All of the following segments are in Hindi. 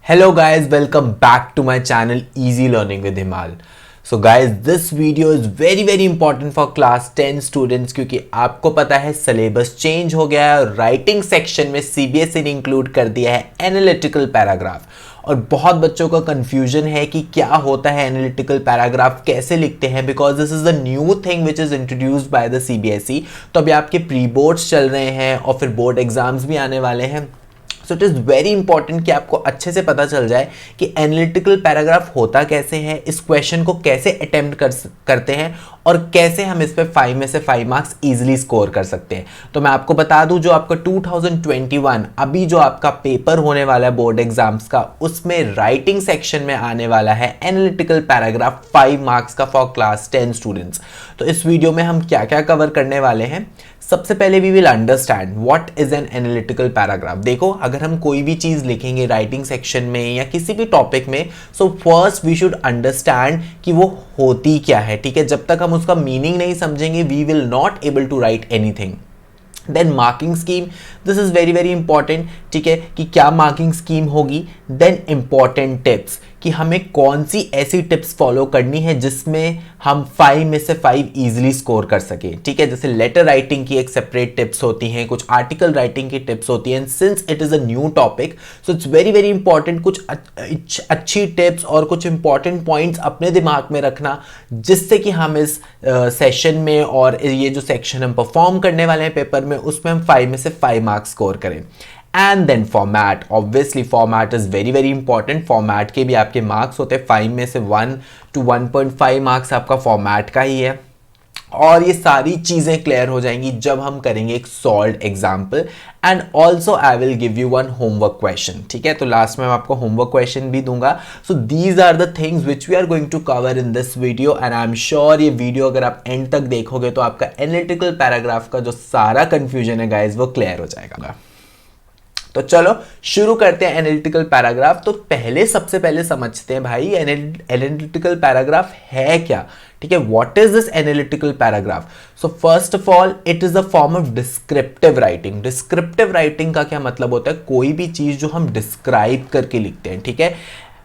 Hello guys, welcome back to my channel Easy Learning with Himal. So guys, this video is very important for class 10 students क्योंकि आपको पता है सिलेबस चेंज हो गया है और राइटिंग सेक्शन में सीबीएसई ने इंक्लूड कर दिया है एनालिटिकल पैराग्राफ। और बहुत बच्चों का कंफ्यूजन है कि क्या होता है एनालिटिकल पैराग्राफ, कैसे लिखते हैं, because this is the new thing which is introduced by the CBSE. तो अभी आपके प्री बोर्ड्स चल रहे हैं और फिर बोर्ड एग्जाम्स भी आने वाले हैं। So it is very important कि आपको अच्छे से पता चल जाए कि एनालिटिकल पैराग्राफ होता कैसे है, इस क्वेश्चन को कैसे अटेम्प्ट करते हैं और कैसे हम इस पे 5 में से 5 मार्क्स इजीली स्कोर कर सकते हैं। तो मैं आपको बता दूं, जो आपका 2021 अभी जो आपका पेपर होने वाला है बोर्ड एग्जाम्स का, उसमें राइटिंग सेक्शन में आने वाला है एनालिटिकल पैराग्राफ 5 मार्क्स का फॉर क्लास 10 स्टूडेंट्स। तो इस वीडियो में हम क्या क्या कवर करने वाले हैं। सबसे पहले we will understand what is an analytical paragraph. देखो, अगर हम कोई भी चीज लिखेंगे राइटिंग सेक्शन में या किसी भी टॉपिक में, so first we should understand कि वो होती क्या है। ठीक है, जब तक हम उसका मीनिंग नहीं समझेंगे we will not able to write anything. Then marking scheme, this is very important. ठीक है, कि क्या मार्किंग स्कीम होगी। देन इंपॉर्टेंट टिप्स, कि हमें कौन सी ऐसी टिप्स फॉलो करनी है जिसमें हम 5 में से 5 इजीली स्कोर कर सके। ठीक है, जैसे लेटर राइटिंग की एक सेपरेट टिप्स होती हैं, कुछ आर्टिकल राइटिंग की टिप्स होती हैं। Since it is a new topic, so it's very important कुछ अच्छी टिप्स और कुछ इंपॉर्टेंट पॉइंट्स अपने दिमाग में रखना, जिससे कि हम इस सेशन में और ये जो सेक्शन हम परफॉर्म करने वाले हैं पेपर में, उसमें हम 5 में से 5 मार्क्स स्कोर करें। And then format, obviously format is very important. Format के भी आपके मार्क्स होते हैं, 5 में से 1 to 1.5 मार्क्स आपका फॉर्मेट का ही है। और ये सारी चीज़ें क्लियर हो जाएंगी जब हम करेंगे एक solved example. And also I will give you one homework question. ठीक है, तो लास्ट में मैं आपको होमवर्क क्वेश्चन भी दूंगा। So these are the things which we are going to cover in this video and I am sure ये वीडियो अगर आप एंड तक देखोगे तो आपका एनालिटिकल पैराग्राफ का जो सारा कंफ्यूजन है गाइज वो क्लियर हो जाएगा। तो चलो शुरू करते हैं एनालिटिकल पैराग्राफ। तो सबसे पहले समझते हैं भाई एनालिटिकल पैराग्राफ है क्या। ठीक है, what is this analytical paragraph. So first of all it is a form of descriptive writing. Descriptive writing का क्या मतलब होता है, कोई भी चीज जो हम डिस्क्राइब करके लिखते हैं। ठीक है,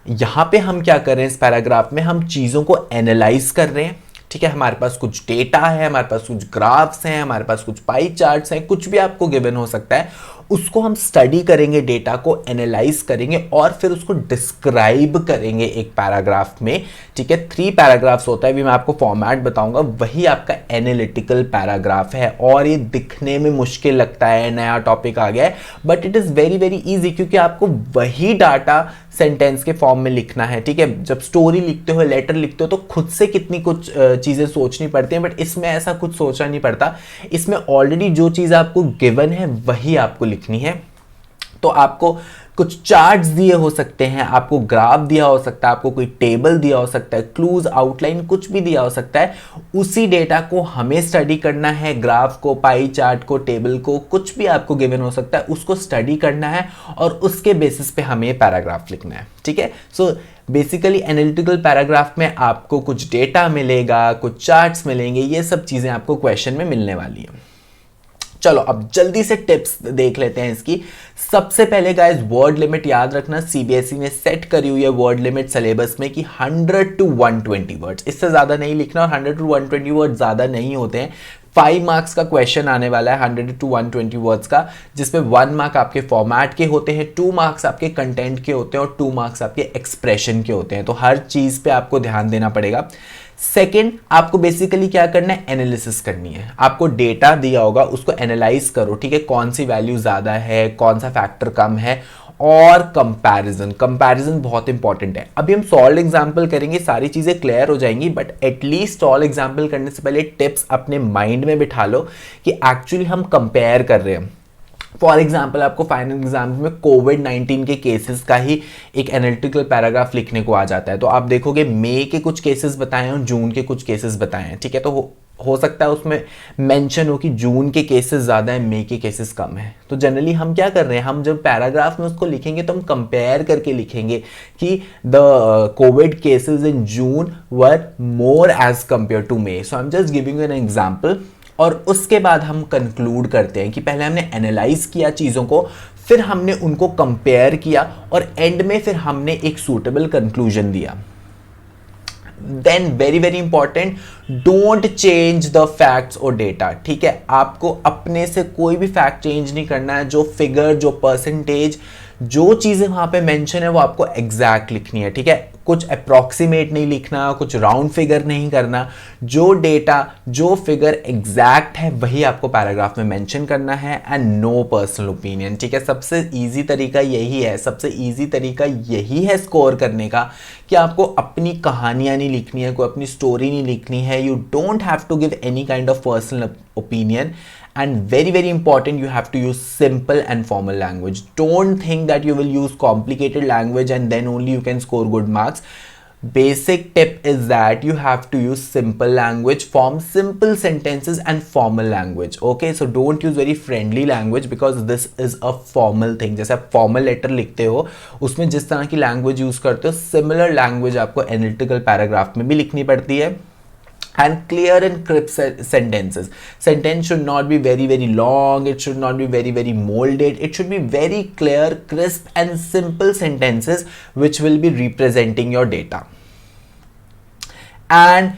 यहां पे हम क्या कर रहे हैं, इस पैराग्राफ में हम चीजों को एनालाइज कर रहे हैं। ठीक है, हमारे पास कुछ डेटा है, हमारे पास कुछ ग्राफ्स हैं, हमारे पास कुछ पाई चार्ट्स हैं, कुछ भी आपको गिवन हो सकता है। उसको हम स्टडी करेंगे, डेटा को एनालाइज करेंगे और फिर उसको डिस्क्राइब करेंगे एक पैराग्राफ में। ठीक है, 3 पैराग्राफ्स होता है, अभी मैं आपको फॉर्मेट बताऊंगा, वही आपका एनालिटिकल पैराग्राफ है। और ये दिखने में मुश्किल लगता है, नया टॉपिक आ गया है, but it is very easy, क्योंकि आपको वही डाटा सेंटेंस के फॉर्म में लिखना है। ठीक है, जब स्टोरी लिखते हो, लेटर लिखते हो, तो खुद से कितनी कुछ चीज़ें सोचनी पड़ती हैं, बट इसमें ऐसा कुछ सोचना नहीं पड़ता। इसमें ऑलरेडी जो चीज़ आपको गिवन है वही आपको लिखनी है। तो आपको कुछ चार्ट्स दिए हो सकते हैं, आपको ग्राफ दिया हो सकता है, आपको कोई टेबल दिया हो सकता है, क्लूज, आउटलाइन, कुछ भी दिया हो सकता है। उसी डेटा को हमें स्टडी करना है, ग्राफ को, पाई चार्ट को, टेबल को, कुछ भी आपको गिवन हो सकता है, उसको स्टडी करना है और उसके बेसिस पे हमें पैराग्राफ लिखना है। ठीक है, सो बेसिकली एनालिटिकल पैराग्राफ में आपको कुछ डेटा मिलेगा, कुछ चार्ट्स मिलेंगे, ये सब चीज़ें आपको क्वेश्चन में मिलने वाली है। चलो अब जल्दी से टिप्स देख लेते हैं इसकी। सबसे पहले गाइस, वर्ड लिमिट याद रखना, सीबीएसई ने सेट करी हुई है वर्ड लिमिट सिलेबस में कि 100 to 120 वर्ड्स, इससे ज़्यादा नहीं लिखना। और 100 to 120 वर्ड ज़्यादा नहीं होते हैं। 5 मार्क्स का क्वेश्चन आने वाला है 100 to 120 वर्ड्स का, जिसमें 1 मार्क आपके फॉर्मेट के होते हैं, 2 मार्क्स आपके कंटेंट के होते हैं और 2 मार्क्स आपके एक्सप्रेशन के होते हैं। तो हर चीज़ पे आपको ध्यान देना पड़ेगा। सेकेंड, आपको बेसिकली क्या करना है, एनालिसिस करनी है। आपको डेटा दिया होगा, उसको एनालाइज करो। ठीक है, कौन सी वैल्यू ज़्यादा है, कौन सा फैक्टर कम है, और कंपैरिजन बहुत इंपॉर्टेंट है। अभी हम सॉल्व एग्जाम्पल करेंगे, सारी चीज़ें क्लियर हो जाएंगी, बट एटलीस्ट सॉल्व एग्जाम्पल करने से पहले टिप्स अपने माइंड में बिठा लो कि एक्चुअली हम कंपेयर कर रहे हैं। फॉर एग्जाम्पल, आपको फाइनल एग्जाम में कोविड-19 के केसेस का ही एक एनालिटिकल पैराग्राफ लिखने को आ जाता है। तो आप देखोगे मई के कुछ केसेस बताए हैं और जून के कुछ केसेस बताए हैं। ठीक है, तो हो सकता है उसमें मेंशन हो कि जून के केसेस ज़्यादा हैं, मई के केसेस कम हैं। तो जनरली हम क्या कर रहे हैं, हम जब पैराग्राफ में उसको लिखेंगे तो हम कंपेयर करके लिखेंगे कि the COVID cases in June were more as compared to May. So I am just giving you an example. और उसके बाद हम कंक्लूड करते हैं कि पहले हमने एनालाइज किया चीज़ों को, फिर हमने उनको कंपेयर किया और एंड में फिर हमने एक सूटेबल कंक्लूजन दिया। Then very very important, don't change the facts और डेटा। ठीक है, आपको अपने से कोई भी फैक्ट चेंज नहीं करना है। जो फिगर, जो परसेंटेज, जो चीज़ें वहाँ पे मेंशन है वो आपको एग्जैक्ट लिखनी है। ठीक है, कुछ अप्रॉक्सीमेट नहीं लिखना, कुछ राउंड फिगर नहीं करना। जो डेटा, जो फिगर एग्जैक्ट है वही आपको पैराग्राफ में मेंशन करना है, एंड नो पर्सनल ओपिनियन। ठीक है, सबसे इजी तरीका यही है, सबसे इजी तरीका यही है स्कोर करने का, कि आपको अपनी कहानियाँ नहीं लिखनी है, कोई अपनी स्टोरी नहीं लिखनी है। You don't have to give any kind of personal opinion, and very very important, you have to use simple and formal language. Don't think that you will use complicated language and then only you can score good marks. Basic tip is that you have to use simple language, form simple sentences and formal language. Okay, so don't use very friendly language because this is a formal thing. जैसे आप formal letter लिखते हो उसमें जिस तरह की language use करते हो, similar language आपको analytical paragraph में भी लिखनी पड़ती है। And clear and crisp sentences. Sentence should not be very very long. It should not be very very molded. It should be very clear, crisp and simple sentences which will be representing your data. And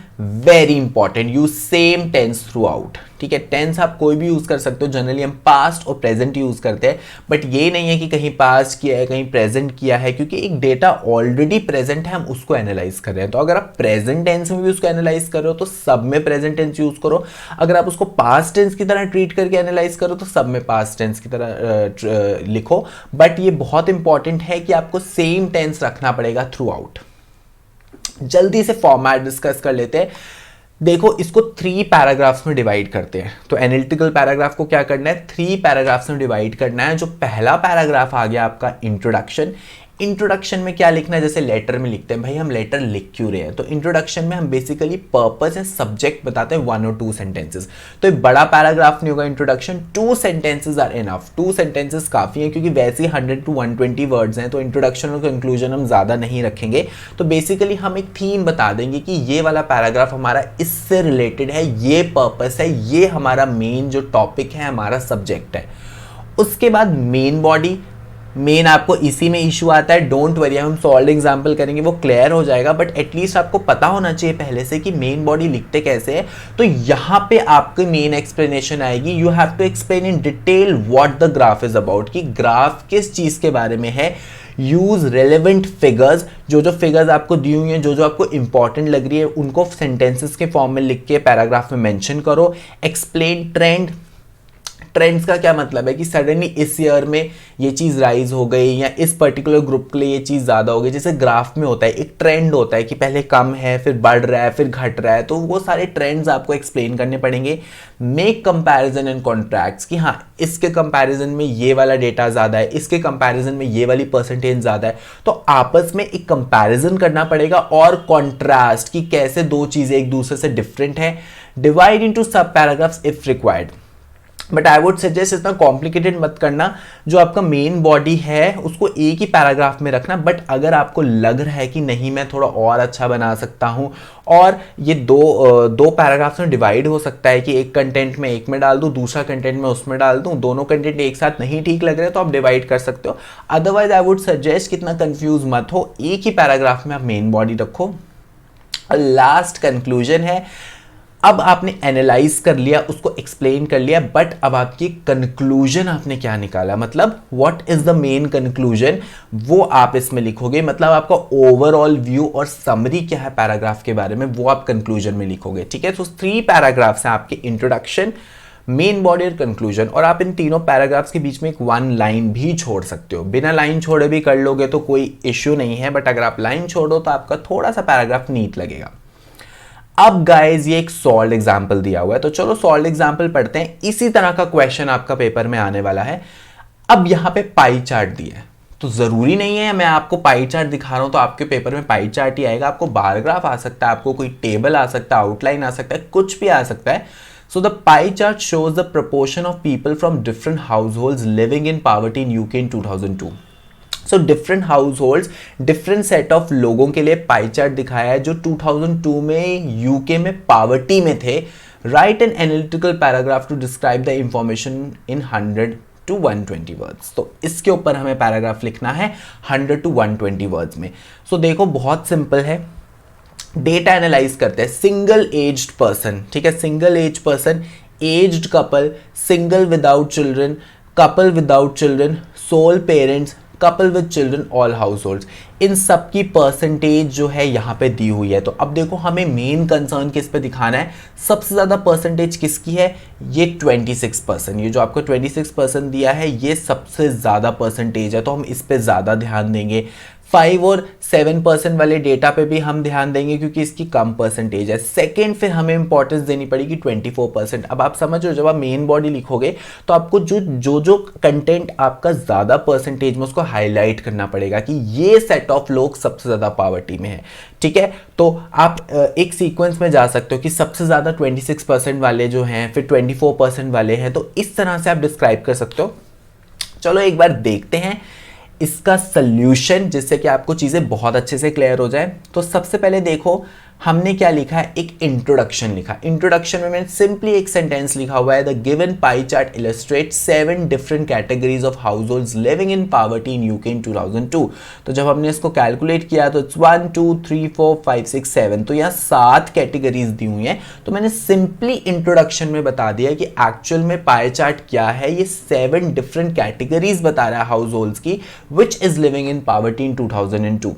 very important, use same tense throughout. ठीक है, टेंस आप कोई भी यूज कर सकते हो। जनरली हम पास्ट और प्रेजेंट यूज करते हैं, बट ये नहीं है कि कहीं पास्ट किया है कहीं प्रेजेंट किया है, क्योंकि एक डेटा ऑलरेडी प्रेजेंट है, हम उसको एनालाइज कर रहे हैं। तो अगर आप प्रेजेंट टेंस में भी उसको एनालाइज कर रहे हो तो सब में प्रेजेंट टेंस यूज करो। अगर आप उसको पास्ट टेंस की तरह ट्रीट करके एनालाइज करो तो सब में पास्ट टेंस की तरह लिखो। बट ये बहुत इंपॉर्टेंट है कि आपको सेम टेंस रखना पड़ेगा थ्रू आउट। जल्दी से फॉर्मेट डिस्कस कर लेते हैं। देखो, इसको 3 पैराग्राफ्स में डिवाइड करते हैं। तो एनालिटिकल पैराग्राफ को क्या करना है, 3 पैराग्राफ्स में डिवाइड करना है। जो पहला पैराग्राफ आ गया आपका इंट्रोडक्शन। इंट्रोडक्शन में क्या लिखना है, जैसे लेटर में लिखते हैं, भाई हम लेटर लिख क्यों रहे हैं, तो इंट्रोडक्शन में हम बेसिकली पर्पस एंड सब्जेक्ट बताते हैं, 1 और 2 सेंटेंसेस। तो एक बड़ा पैराग्राफ नहीं होगा introduction, 2 sentences are enough. 2 sentences काफी हैं, क्योंकि वैसे ही 100 to 120 वर्ड्स हैं, तो इंट्रोडक्शन और कंक्लूजन हम ज्यादा नहीं रखेंगे। तो बेसिकली हम एक थीम बता देंगे कि ये वाला पैराग्राफ हमारा इससे रिलेटेड है, ये पर्पस है, ये हमारा मेन जो टॉपिक है, हमारा सब्जेक्ट है। उसके बाद मेन बॉडी, मेन आपको इसी में इशू आता है, डोंट वरी, हम सॉल्व एग्जांपल करेंगे वो क्लियर हो जाएगा, बट एटलीस्ट आपको पता होना चाहिए पहले से कि मेन बॉडी लिखते कैसे है। तो यहाँ पे आपकी मेन एक्सप्लेनेशन आएगी। You have to explain in detail what the graph is about, कि ग्राफ किस चीज के बारे में है। यूज रेलेवेंट फिगर्स, जो जो फिगर्स आपको दी हुई हैं, जो जो आपको इंपॉर्टेंट लग रही है, उनको सेंटेंसेस के फॉर्म में लिख के पैराग्राफ में मेंशन करो। Explain trend. ट्रेंड्स का क्या मतलब है कि सडनली इस ईयर में ये चीज़ राइज हो गई, या इस पर्टिकुलर ग्रुप के लिए ये चीज़ ज़्यादा हो गई। जैसे ग्राफ में होता है एक ट्रेंड होता है कि पहले कम है, फिर बढ़ रहा है, फिर घट रहा है, तो वो सारे ट्रेंड्स आपको एक्सप्लेन करने पड़ेंगे। मेक कंपैरिजन एंड कॉन्ट्रैक्ट्स, कि हाँ इसके कंपैरिजन में ये वाला डेटा ज़्यादा है, इसके कंपैरिजन में ये वाली परसेंटेज ज़्यादा है, तो आपस में एक कंपैरिजन करना पड़ेगा। और कॉन्ट्रास्ट, कि कैसे दो चीज़ें एक दूसरे से डिफरेंट है। डिवाइड इनटू सब paragraphs if required, but I would suggest इतना कॉम्प्लिकेटेड मत करना। जो आपका मेन बॉडी है उसको एक ही पैराग्राफ में रखना, बट अगर आपको लग रहा है कि नहीं मैं थोड़ा और अच्छा बना सकता हूँ, और ये दो पैराग्राफ्स में डिवाइड हो सकता है कि एक कंटेंट में एक में डाल दूँ, दूसरा कंटेंट में उसमें डाल दूँ, दोनों कंटेंट एक साथ नहीं ठीक लग रहे तो आप डिवाइड कर सकते हो। अदरवाइज आई वुड सजेस्ट कितना कंफ्यूज मत हो, एक ही पैराग्राफ में आप मेन बॉडी रखो। लास्ट कंक्लूजन है, अब आपने एनालाइज कर लिया, उसको एक्सप्लेन कर लिया, बट अब आपकी कंक्लूजन आपने क्या निकाला, मतलब what is the main conclusion, वो आप इसमें लिखोगे। मतलब आपका ओवरऑल व्यू और समरी क्या है पैराग्राफ के बारे में, वो आप कंक्लूजन में लिखोगे। ठीक है, तो 3 पैराग्राफ्स हैं आपके, इंट्रोडक्शन, मेन बॉडी और कंक्लूजन। और आप इन तीनों पैराग्राफ्स के बीच में एक 1 लाइन भी छोड़ सकते हो, बिना लाइन छोड़े भी कर लोगे तो कोई इश्यू नहीं है, बट अगर आप लाइन छोड़ो तो आपका थोड़ा सा पैराग्राफ नीट लगेगा। अब गाइज ये एक सॉल्व एग्जाम्पल दिया हुआ है, तो चलो सॉल्व एग्जाम्पल पढ़ते हैं। इसी तरह का क्वेश्चन आपका पेपर में आने वाला है। अब यहाँ पे पाई चार्ट दिया है, तो जरूरी नहीं है मैं आपको पाई चार्ट दिखा रहा हूं तो आपके पेपर में पाई चार्ट ही आएगा। आपको बार ग्राफ आ सकता है, आपको कोई टेबल आ सकता है, आउटलाइन आ सकता है, कुछ भी आ सकता है। So the pie chart shows the proportion of people from different households living in poverty in UK in 2002. So different households, different set of लोगों के लिए पाई चार्ट दिखाया है जो 2002 में यूके में पावर्टी में थे। Write an analytical paragraph to describe the information in 100 to 120 words. तो इसके ऊपर हमें पैराग्राफ लिखना है 100 to 120 वर्ड्स में। सो देखो बहुत सिंपल है, डेटा एनालाइज करते हैं। सिंगल एज्ड पर्सन, ठीक है, single age person, aged couple, single without children, couple without children, sole parents, couple with children, all household, इन सब की परसेंटेज जो है यहाँ पे दी हुई है। तो अब देखो हमें मेन कंसर्न किस पे दिखाना है, सबसे ज़्यादा परसेंटेज किसकी है, ये 26%। ये जो आपको 26% दिया है ये सबसे ज़्यादा परसेंटेज है, तो हम इस पे ज़्यादा ध्यान देंगे। 5 और 7% वाले डेटा पे भी हम ध्यान देंगे क्योंकि इसकी कम परसेंटेज है। सेकेंड फिर हमें इंपॉर्टेंस देनी पड़ेगी 24%। अब आप समझ रहे हो, जब आप मेन बॉडी लिखोगे तो आपको जो कंटेंट आपका ज़्यादा परसेंटेज में उसको हाईलाइट करना पड़ेगा कि ये सेट ऑफ लोग सबसे ज़्यादा पॉवर्टी में है, ठीक है। तो आप एक सीक्वेंस में जा सकते हो कि सबसे ज़्यादा 26% वाले जो हैं, फिर 24% वाले हैं, तो इस तरह से आप डिस्क्राइब कर सकते हो। चलो एक बार देखते हैं इसका सल्यूशन, जिससे कि आपको चीज़ें बहुत अच्छे से क्लियर हो जाए। तो सबसे पहले देखो हमने क्या लिखा है, एक इंट्रोडक्शन लिखा। इंट्रोडक्शन में मैंने सिंपली एक सेंटेंस लिखा हुआ है, the given pie chart illustrate 7 different categories of households living in poverty in UK in 2002। तो जब हमने इसको कैलकुलेट किया तो 1 2 3 4 5 6 7, तो यहाँ 7 कैटेगरीज दी हुई हैं। तो मैंने सिंपली इंट्रोडक्शन में बता दिया कि एक्चुअल में पाई चार्ट क्या है, ये 7 डिफरेंट कैटेगरीज बता रहा है हाउस होल्ड्स की, which is living in poverty in 2002।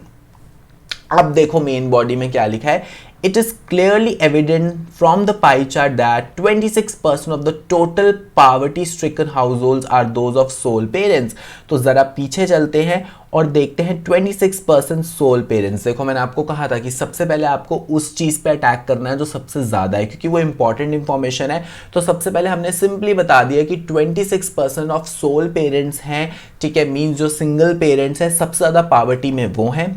अब देखो मेन बॉडी में क्या लिखा है, it is clearly evident from the pie chart that 26% of the total poverty stricken households are those of sole parents. तो जरा पीछे चलते हैं और देखते हैं 26% सोल पेरेंट्स। देखो मैंने आपको कहा था कि सबसे पहले आपको उस चीज पे अटैक करना है जो सबसे ज्यादा है, क्योंकि वो इंपॉर्टेंट इंफॉर्मेशन है। तो सबसे पहले हमने सिंपली बता दिया कि 26% ऑफ सोल पेरेंट्स हैं, ठीक है, मींस जो सिंगल पेरेंट्स हैं सबसे ज्यादा पॉवर्टी में वो हैं।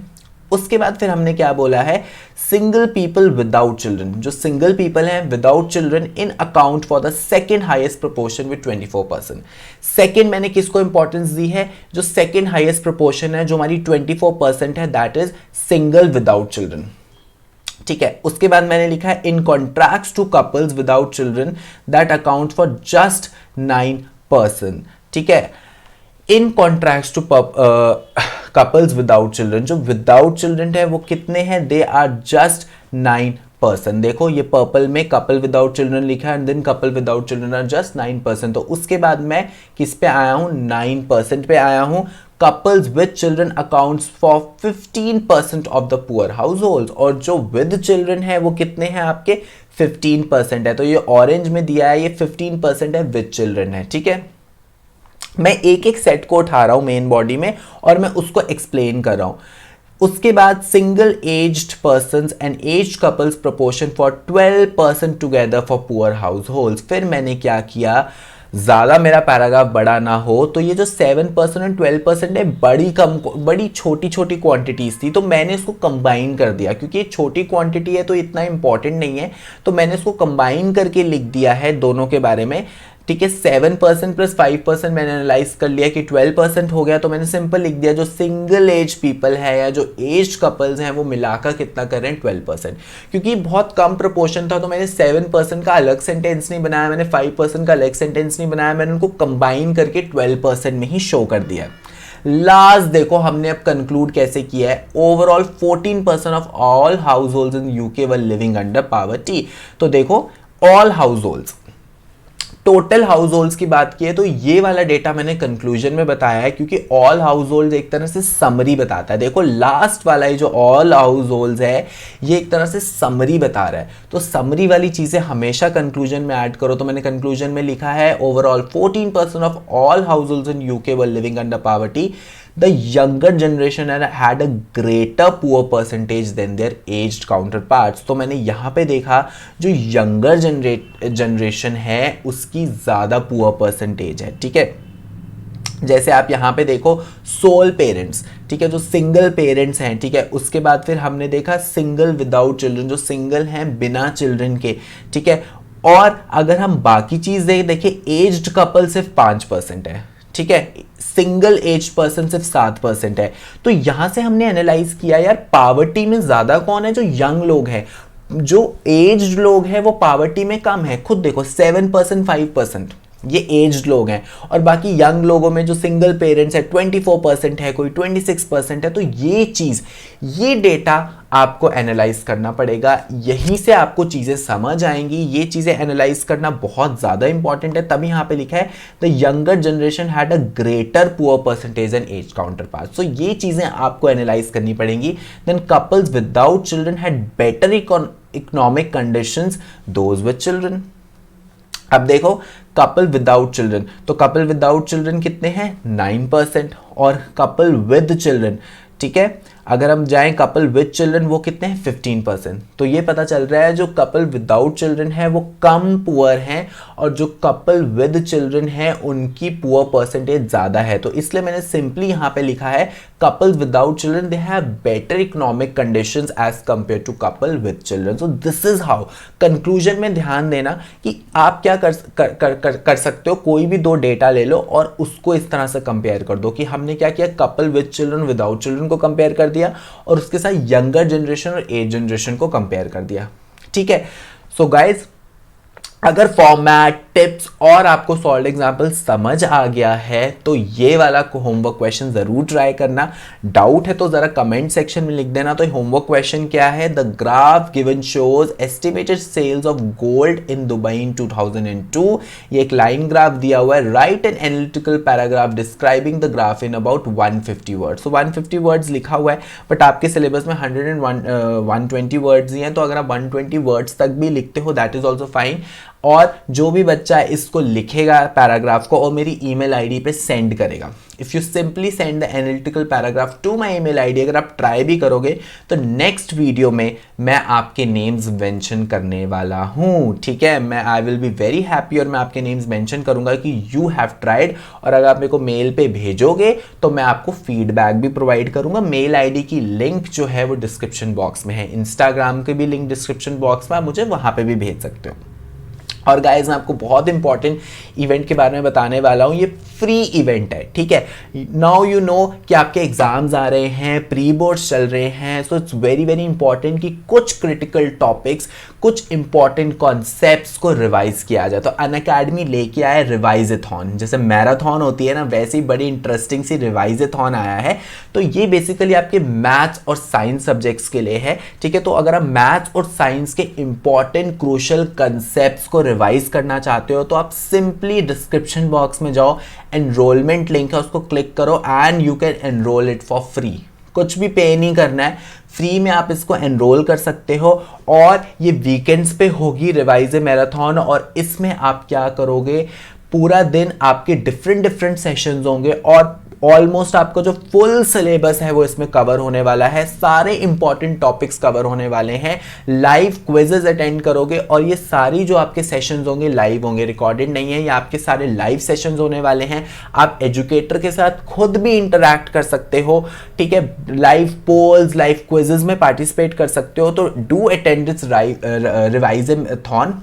उसके बाद फिर हमने क्या बोला है, सिंगल पीपल विदाउट चिल्ड्रन, जो सिंगल पीपल हैं without children in account for the second highest proportion with 24%। Second मैंने किसको इंपॉर्टेंस दी है, जो सेकेंड हाईएस्ट प्रोपोर्शन है जो हमारी 24% है, that is single without children, ठीक है। उसके बाद मैंने लिखा है in contract to couples without children that account for just 9%, ठीक है। In contract to couples without children, जो विदाउट चिल्ड्रन है वो कितने हैं, दे आर जस्ट 9%। देखो ये पर्पल में कपल विदाउट चिल्ड्रन लिखा है and then couple without children are just 9%। तो उसके बाद मैं किस पे आया हूं, 9% पे आया हूं। Couples with children accounts for 15% of the poor house hold, और जो विद चिल्ड्रन है वो कितने हैं आपके, 15% है। तो ये ऑरेंज में दिया है, ये 15% है, विद चिल्ड्रन है, ठीक है। मैं एक एक सेट को उठा रहा हूं मेन बॉडी में और मैं उसको एक्सप्लेन कर रहा हूं। उसके बाद single aged persons and aged couples proportion for 12% together for poor house hold. फिर मैंने क्या किया, ज़्यादा मेरा पैराग्राफ बड़ा ना हो, तो ये जो 7% और 12% है बड़ी छोटी छोटी क्वांटिटीज थी, तो मैंने इसको कंबाइन कर दिया। क्योंकि ये छोटी क्वांटिटी है तो इतना इंपॉर्टेंट नहीं है, तो मैंने इसको कंबाइन करके लिख दिया है दोनों के बारे में, ठीक है। 7% प्लस 5% मैंने एनालाइज कर लिया कि 12% हो गया, तो मैंने सिंपल लिख दिया जो सिंगल एज पीपल है या जो एज कपल्स हैं वो मिलाकर कितना कर रहे हैं, 12%। क्योंकि बहुत कम प्रोपोर्शन था तो मैंने 7% का अलग सेंटेंस नहीं बनाया, मैंने 5% का अलग सेंटेंस नहीं बनाया, मैंने उनको कंबाइन करके 12% में ही शो कर दिया। लास्ट देखो हमने अब कंक्लूड कैसे किया है, overall 14% of all house holds in UK were living under poverty. तो देखो all house holds, total house holds की बात की है तो ये वाला डेटा मैंने कंक्लूजन में बताया है, क्योंकि ऑल हाउस होल्ड्स एक तरह से समरी बताता है। देखो लास्ट वाला ये जो ऑल हाउस होल्ड्स है ये एक तरह से समरी बता रहा है, तो समरी वाली चीजें हमेशा कंक्लूजन में ऐड करो। तो मैंने कंक्लूजन में लिखा है overall 14% of all house holds in UK were living under poverty, the younger generation had a greater poor percentage than their aged counterparts। तो मैंने यहाँ पे देखा जो यंगर जनरेशन है उसकी ज़्यादा पुअर परसेंटेज है, ठीक है। जैसे आप यहाँ पे देखो सोल पेरेंट्स, ठीक है, जो सिंगल पेरेंट्स हैं, ठीक है। उसके बाद फिर हमने देखा सिंगल विदाउट चिल्ड्रन, जो सिंगल हैं बिना चिल्ड्रन के, ठीक है। और अगर हम बाकी चीज़ देखिए एज्ड कपल सिर्फ 5% है, ठीक है, सिंगल एज पर्सन सिर्फ 7% है। तो यहां से हमने एनालाइज किया यार पॉवर्टी में ज्यादा कौन है, जो यंग लोग हैं, जो एज्ड लोग हैं वो पॉवर्टी में कम है। खुद देखो 7% 5%, ये एज्ड लोग हैं। और बाकी यंग लोगों में जो सिंगल पेरेंट्स है 24% है, कोई 26% है। तो ये चीज़, ये डेटा आपको एनालाइज करना पड़ेगा, यहीं से आपको चीज़ें समझ आएंगी। ये चीज़ें एनालाइज करना बहुत ज़्यादा इंपॉर्टेंट है। तभी यहाँ पे लिखा है the younger generation had a greater poor percentage and as counterpart. So ये चीज़ें आपको एनालाइज करनी पड़ेंगी। Then couples without children had better economic conditions those with children. अब देखो कपल विदाउट चिल्ड्रन, तो कपल विदाउट चिल्ड्रन कितने हैं 9%, और कपल विद चिल्ड्रन, ठीक है, अगर हम जाएं कपल विद चिल्ड्रन वो कितने हैं 15%। तो ये पता चल रहा है जो कपल विदाउट चिल्ड्रन है वो कम पुअर हैं, और जो कपल विद चिल्ड्रन है उनकी पुअर परसेंटेज ज़्यादा है। तो इसलिए मैंने सिंपली यहाँ पे लिखा है couple without children they have better economic conditions as compared to couple with children. So this is how. Conclusion में ध्यान देना कि आप क्या कर सकते हो, कोई भी दो डेटा ले लो और उसको इस तरह से कंपेयर कर दो कि हमने क्या किया, couple with children without children को कंपेयर कर दिया और उसके साथ यंगर जनरेशन और एज जनरेशन को कंपेयर कर दिया। ठीक है, सो गाइज अगर फॉर्मेट, टिप्स और आपको सॉल्व एग्जाम्पल समझ आ गया है तो ये वाला होमवर्क क्वेश्चन जरूर ट्राई करना। डाउट है तो जरा कमेंट सेक्शन में लिख देना। तो होमवर्क क्वेश्चन क्या है, the graph given shows estimated sales of gold in Dubai in 2002। ये एक लाइन ग्राफ दिया हुआ है। Write an analytical paragraph describing the graph in about 150 words. तो 150 वर्ड्स लिखा हुआ है, बट आपके सिलेबस में 120 वर्ड्स ही हैं, तो अगर आप 120 वर्ड्स तक भी लिखते हो दैट इज ऑल्सो फाइन। और जो भी बच्चा इसको लिखेगा पैराग्राफ को और मेरी ईमेल आईडी पे सेंड करेगा, if you simply send the analytical paragraph to my email ID, अगर आप ट्राई भी करोगे तो नेक्स्ट वीडियो में मैं आपके नेम्स मेंशन करने वाला हूँ। ठीक है, मैं I will be very happy और मैं आपके नेम्स मेंशन करूंगा कि यू हैव ट्राइड। और अगर आप मेरे को मेल पे भेजोगे तो मैं आपको फीडबैक भी प्रोवाइड करूंगा। मेल आईडी की लिंक जो है वो डिस्क्रिप्शन बॉक्स में है, इंस्टाग्राम के भी लिंक डिस्क्रिप्शन बॉक्स में, आप मुझे वहां पे भी भेज सकते हो। और गाइज मैं आपको बहुत इंपॉर्टेंट इवेंट के बारे में बताने वाला हूँ। ये फ्री इवेंट है, ठीक है। नाउ यू नो कि आपके एग्जाम्स आ रहे हैं, प्री बोर्ड्स चल रहे हैं, so it's very very important कि कुछ क्रिटिकल टॉपिक्स, कुछ इंपॉर्टेंट कॉन्सेप्ट्स को रिवाइज किया जाए। तो अनअकैडमी लेके आया रिवाइजेथॉन, जैसे मैराथन होती है ना वैसे ही बड़ी इंटरेस्टिंग सी रिवाइजेथॉन आया है। तो ये बेसिकली आपके मैथ्स और साइंस सब्जेक्ट्स के लिए है, ठीक है। तो अगर आप मैथ्स और साइंस के इंपॉर्टेंट क्रूशल कंसेप्ट्स को रिवाइज करना चाहते हो तो आप सिंपली डिस्क्रिप्शन बॉक्स में जाओ, एनरोलमेंट लिंक है उसको क्लिक करो and you can enrol it for free. कुछ भी पे नहीं करना है, फ्री में आप इसको एनरोल कर सकते हो। और ये वीकेंड्स पे होगी रिवाइज मैराथन, और इसमें आप क्या करोगे, पूरा दिन आपके डिफरेंट सेशंस होंगे और ऑलमोस्ट आपका जो फुल सिलेबस है वो इसमें कवर होने वाला है। सारे इंपॉर्टेंट टॉपिक्स कवर होने वाले हैं। लाइव क्विजेज अटेंड करोगे और ये सारी जो आपके सेशंस होंगे लाइव होंगे, रिकॉर्डेड नहीं है। ये आपके सारे लाइव सेशंस होने वाले हैं। आप एजुकेटर के साथ खुद भी इंटरैक्ट कर सकते हो, ठीक है। लाइव पोल्स, लाइव क्विजेज में पार्टिसिपेट कर सकते हो। तो डू अटेंड दिस रिवाइजेथॉन,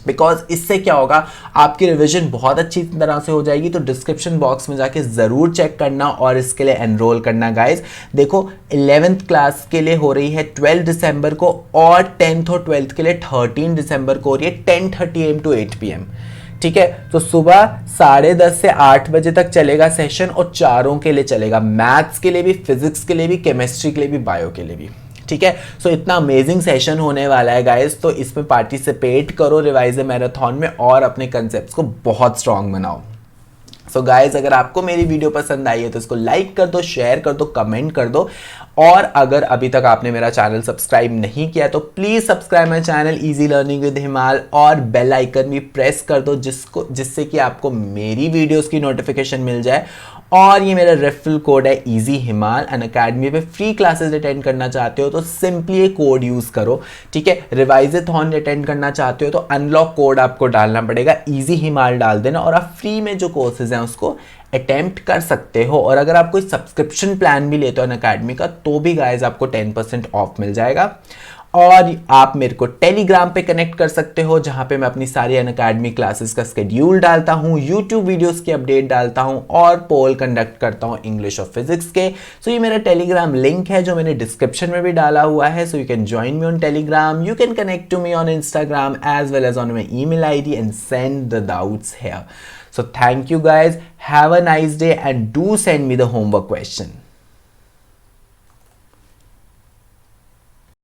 बिकॉज इससे क्या होगा, आपकी रिवीजन बहुत अच्छी तरह से हो जाएगी। तो डिस्क्रिप्शन बॉक्स में जाके ज़रूर चेक करना और इसके लिए एनरोल करना गाइज। देखो 11th क्लास के लिए हो रही है 12 दिसंबर को, और 10th और 12th के लिए 13 दिसंबर को हो रही है 10:30 AM to 8 PM, ठीक है। तो सुबह 10:30 से 8 बजे तक चलेगा सेशन, और चारों के लिए चलेगा, मैथ्स के लिए भी, फिजिक्स के लिए भी, केमिस्ट्री के लिए भी, बायो के लिए भी, ठीक है। सो इतना अमेजिंग सेशन होने वाला है गाइस, तो इसमें पार्टिसिपेट करो रिवाइज मैराथन में और अपने कंसेप्ट्स को बहुत स्ट्रांग बनाओ। सो गाइज अगर आपको मेरी वीडियो पसंद आई है तो इसको लाइक कर दो, शेयर कर दो, कमेंट कर दो। और अगर अभी तक आपने मेरा चैनल सब्सक्राइब नहीं किया तो please subscribe my channel easy learning with हिमाल, और बेल आइकन भी प्रेस कर दो जिससे कि आपको मेरी वीडियोस की नोटिफिकेशन मिल जाए। और ये मेरा रेफरल कोड है इजी हिमाल। अनअकैडमी पे फ्री क्लासेस अटेंड करना चाहते हो तो सिंपली ये कोड यूज करो, ठीक है। रिवाइजेथॉन अटेंड करना चाहते हो तो अनलॉक कोड आपको डालना पड़ेगा, इजी हिमाल डाल देना और आप फ्री में जो कोर्सेज हैं उसको अटेम्प्ट कर सकते हो। और अगर आप कोई सब्सक्रिप्शन प्लान भी लेते हो अनअकैडमी का तो भी गाइज आपको 10% ऑफ मिल जाएगा। और आप मेरे को टेलीग्राम पे कनेक्ट कर सकते हो, जहां पे मैं अपनी सारी अनअकैडमी क्लासेस का स्केड्यूल डालता हूं, यूट्यूब वीडियोस की अपडेट डालता हूं और पोल कंडक्ट करता हूं इंग्लिश और फिजिक्स के। सो ये मेरा टेलीग्राम लिंक है जो मैंने डिस्क्रिप्शन में भी डाला हुआ है। So you can join me on Telegram, you can connect to me on Instagram as well as on my email ID and send the doubts here. So thank you guys, have a nice day and do send me the homework question.